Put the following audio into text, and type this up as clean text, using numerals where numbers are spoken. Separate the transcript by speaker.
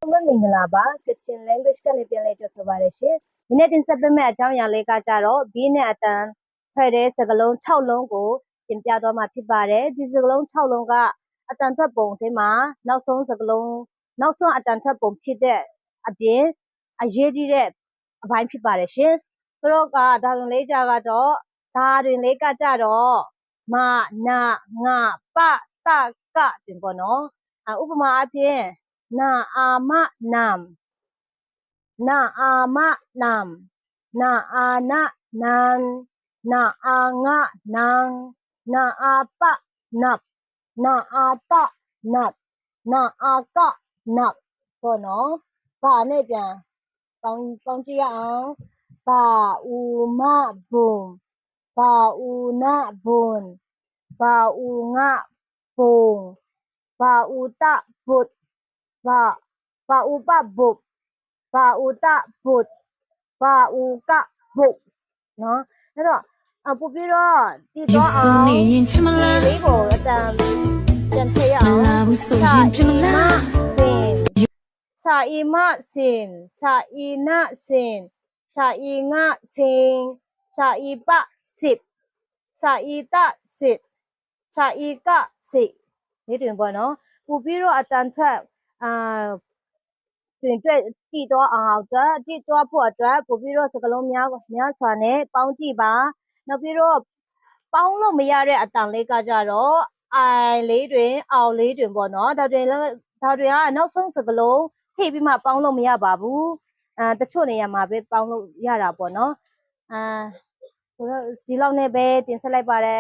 Speaker 1: မင်္ဂလာပါ Kitchen Language ကနေပြန်လဲကြဆိုပါရရှင်ဒီနေ့တင်ဆက်ပေးမယ့်အကြောင်းအရာလေးကကြတော့ B နဲ့အတန်ထွက်တဲ့စကားလုံး6လုံးကိုတင်ပြသွားမှာဖြစ်ပါတယ်ဒီစကားလုံး6လုံးကအတန်ထွက်ပုံထဲမှာနောက်ဆုံးစကားလုံးနောက်ဆုံးအတန်ထွက်ပုံဖြစ်တဲ့အပြင်အရေးကြီးတဲ့အပိုင်းဖြစ်ပါတယ်ရှင်သူတို့ကဒါတွင်လေးကြတော့ဒါတွင်လေးကကြတော့မနာငါပတကတွင်ပေါ့နော်ဥပမာအဖြစ်နာအာမနမ်နာအာမနမ်နာအာနနန်နာအာငနန်နာအာပနပ်နာအာတနပ်နာအာကနပ်ပေါ့နော်ဘာနဲ့ပြန်ပေါင်းကြည့်ရအောင်ဘာဥမဘုံဘာဥနဘုံဘာဥငပုံဘာဥတဘုတ်ဘာဥပဘုတ်ဘာဥတဘုတ်ဘာဥကဘုတ်နော်အဲ့တော့ပို့ပြီးတော့တည်တော့အောင်ဒီလေးကိုအတန်ပြန်ထည့်ရအောင်စာအီမစင်စာအီမစင်စာအီနစင်စာအီငစင်စာအီပစစ်စာအီတစစ်စာအီကစစ်ဒီတွင်ပေါ့နော်ပို့ပြီးတော့အတန်ထက်တွင်တွေ့တည်တော့အောင်အတွက်တည်တော့ဖို့အတွက်ပို့ပြီးတော့စကလုံးများစွာနဲ့ပေါင်းကြည့်ပါနောက်ပြီးတော့ပေါင်းလို့မရတဲ့အတန်လေးကကြတော့ I လေးတွင်အောင်လေးတွင်ပေါ့နော်ဒါတွင်ကနောက်ဆုံးစကလုံးထိပ်ပြီးမှပေါင်းလို့မရပါဘူးတချို့နေရာမှာပဲပေါင်းလို့ရတာပေါ့နော်ဆိုတော့ဒီလောက်နဲ့ပဲတင်ဆက်လိုက်ပါတယ်